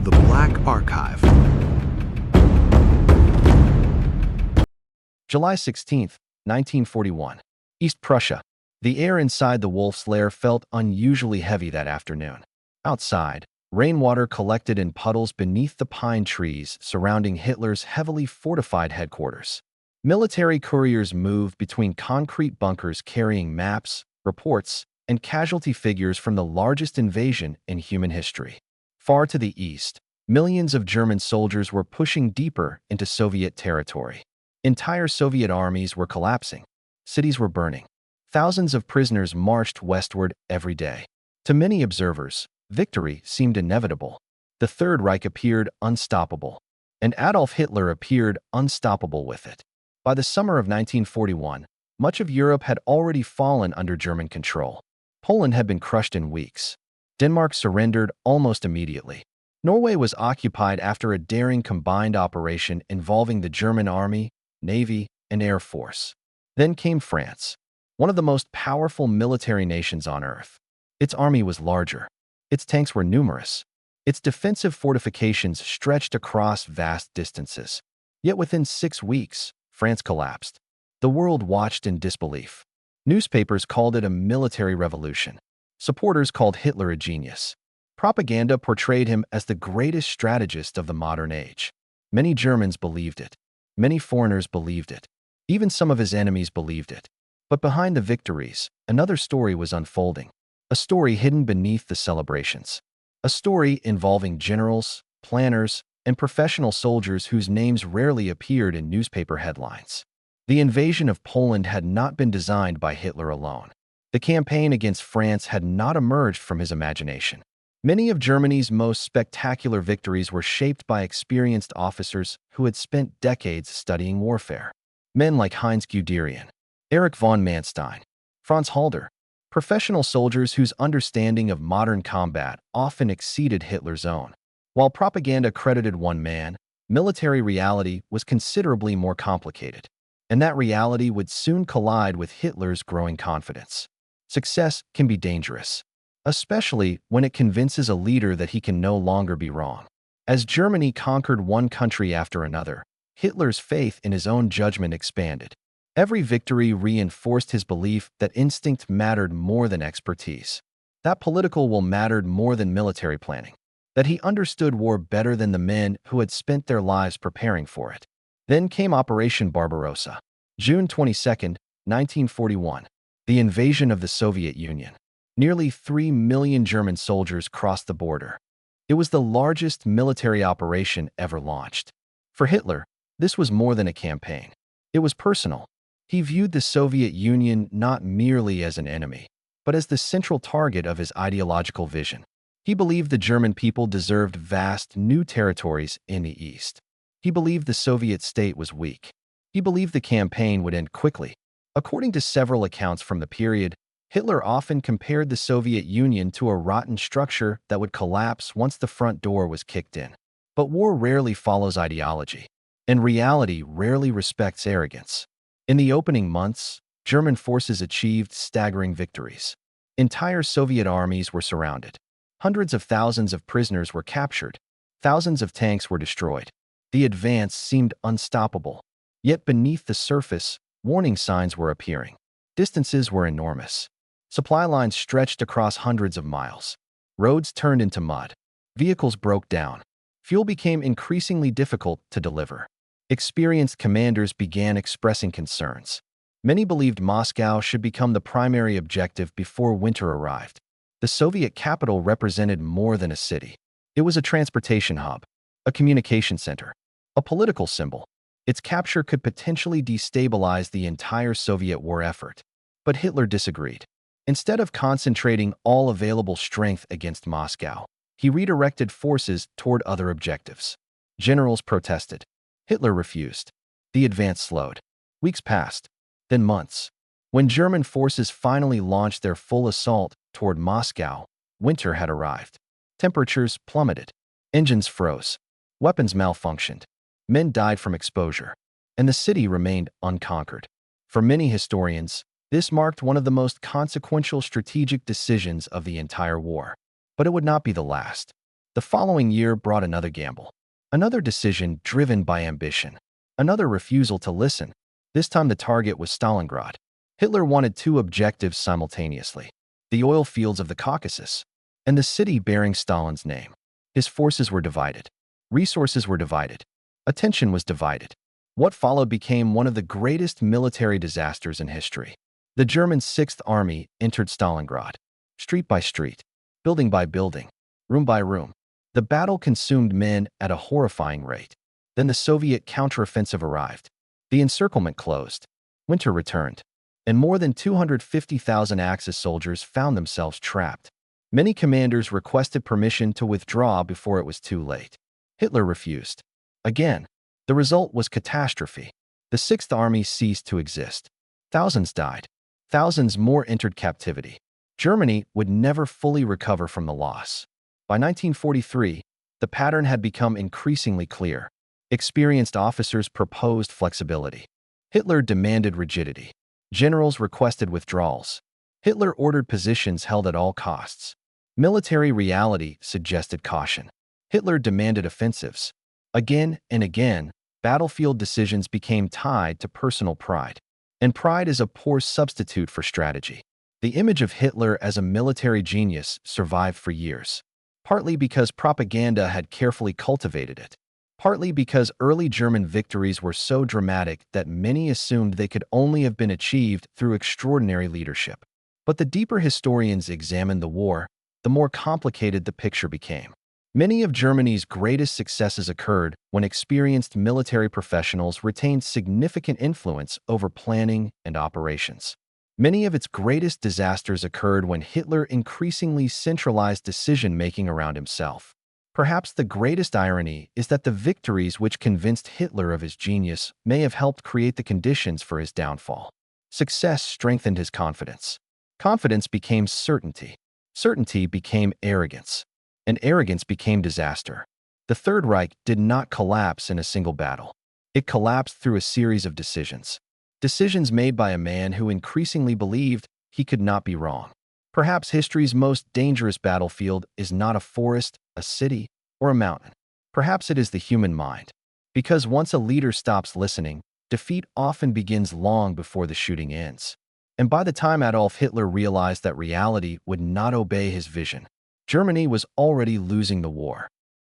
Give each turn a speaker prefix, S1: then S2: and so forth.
S1: The Black Archive.
S2: July 16, 1941. East Prussia. The air inside the Wolf's Lair felt unusually heavy that afternoon. Outside, rainwater collected in puddles beneath the pine trees surrounding Hitler's heavily fortified headquarters. Military couriers moved between concrete bunkers carrying maps, reports, and casualty figures from the largest invasion in human history. Far to the east, millions of German soldiers were pushing deeper into Soviet territory. Entire Soviet armies were collapsing. Cities were burning. Thousands of prisoners marched westward every day. To many observers, victory seemed inevitable. The Third Reich appeared unstoppable, and Adolf Hitler appeared unstoppable with it. By the summer of 1941, much of Europe had already fallen under German control. Poland had been crushed in weeks. Denmark surrendered almost immediately. Norway was occupied after a daring combined operation involving the German Army, Navy, and Air Force. Then came France, one of the most powerful military nations on Earth. Its army was larger. Its tanks were numerous. Its defensive fortifications stretched across vast distances. Yet within 6 weeks, France collapsed. The world watched in disbelief. Newspapers called it a military revolution. Supporters called Hitler a genius. Propaganda portrayed him as the greatest strategist of the modern age. Many Germans believed it. Many foreigners believed it. Even some of his enemies believed it. But behind the victories, another story was unfolding. A story hidden beneath the celebrations. A story involving generals, planners, and professional soldiers whose names rarely appeared in newspaper headlines. The invasion of Poland had not been designed by Hitler alone. The campaign against France had not emerged from his imagination. Many of Germany's most spectacular victories were shaped by experienced officers who had spent decades studying warfare. Men like Heinz Guderian, Erich von Manstein, Franz Halder, professional soldiers whose understanding of modern combat often exceeded Hitler's own. While propaganda credited one man, military reality was considerably more complicated. And that reality would soon collide with Hitler's growing confidence. Success can be dangerous, especially when it convinces a leader that he can no longer be wrong. As Germany conquered one country after another, Hitler's faith in his own judgment expanded. Every victory reinforced his belief that instinct mattered more than expertise, that political will mattered more than military planning, that he understood war better than the men who had spent their lives preparing for it. Then came Operation Barbarossa. June 22, 1941. The invasion of the Soviet Union. Nearly 3 million German soldiers crossed the border. It was the largest military operation ever launched. For Hitler, this was more than a campaign. It was personal. He viewed the Soviet Union not merely as an enemy, but as the central target of his ideological vision. He believed the German people deserved vast new territories in the East. He believed the Soviet state was weak. He believed the campaign would end quickly. According to several accounts from the period, Hitler often compared the Soviet Union to a rotten structure that would collapse once the front door was kicked in. But war rarely follows ideology, and reality rarely respects arrogance. In the opening months, German forces achieved staggering victories. Entire Soviet armies were surrounded. Hundreds of thousands of prisoners were captured. Thousands of tanks were destroyed. The advance seemed unstoppable. Yet beneath the surface, warning signs were appearing. Distances were enormous. Supply lines stretched across hundreds of miles. Roads turned into mud. Vehicles broke down. Fuel became increasingly difficult to deliver. Experienced commanders began expressing concerns. Many believed Moscow should become the primary objective before winter arrived. The Soviet capital represented more than a city. It was a transportation hub, a communication center, a political symbol. Its capture could potentially destabilize the entire Soviet war effort. But Hitler disagreed. Instead of concentrating all available strength against Moscow, he redirected forces toward other objectives. Generals protested. Hitler refused. The advance slowed. Weeks passed, then months. When German forces finally launched their full assault toward Moscow, winter had arrived. Temperatures plummeted. Engines froze. Weapons malfunctioned. Men died from exposure, and the city remained unconquered. For many historians, this marked one of the most consequential strategic decisions of the entire war. But it would not be the last. The following year brought another gamble, another decision driven by ambition, another refusal to listen. This time the target was Stalingrad. Hitler wanted two objectives simultaneously: the oil fields of the Caucasus and the city bearing Stalin's name. His forces were divided. Resources were divided. Attention was divided. What followed became one of the greatest military disasters in history. The German Sixth Army entered Stalingrad, street by street, building by building, room by room. The battle consumed men at a horrifying rate. Then the Soviet counteroffensive arrived. The encirclement closed. Winter returned, and more than 250,000 Axis soldiers found themselves trapped. Many commanders requested permission to withdraw before it was too late. Hitler refused. Again, the result was catastrophe. The Sixth Army ceased to exist. Thousands died. Thousands more entered captivity. Germany would never fully recover from the loss. By 1943, the pattern had become increasingly clear. Experienced officers proposed flexibility. Hitler demanded rigidity. Generals requested withdrawals. Hitler ordered positions held at all costs. Military reality suggested caution. Hitler demanded offensives. Again and again, battlefield decisions became tied to personal pride. And pride is a poor substitute for strategy. The image of Hitler as a military genius survived for years, partly because propaganda had carefully cultivated it, partly because early German victories were so dramatic that many assumed they could only have been achieved through extraordinary leadership. But the deeper historians examined the war, the more complicated the picture became. Many of Germany's greatest successes occurred when experienced military professionals retained significant influence over planning and operations. Many of its greatest disasters occurred when Hitler increasingly centralized decision-making around himself. Perhaps the greatest irony is that the victories which convinced Hitler of his genius may have helped create the conditions for his downfall. Success strengthened his confidence. Confidence became certainty. Certainty became arrogance. And arrogance became disaster. The Third Reich did not collapse in a single battle. It collapsed through a series of decisions. Decisions made by a man who increasingly believed he could not be wrong. Perhaps history's most dangerous battlefield is not a forest, a city, or a mountain. Perhaps it is the human mind. Because once a leader stops listening, defeat often begins long before the shooting ends. And by the time Adolf Hitler realized that reality would not obey his vision, Germany was already losing the war.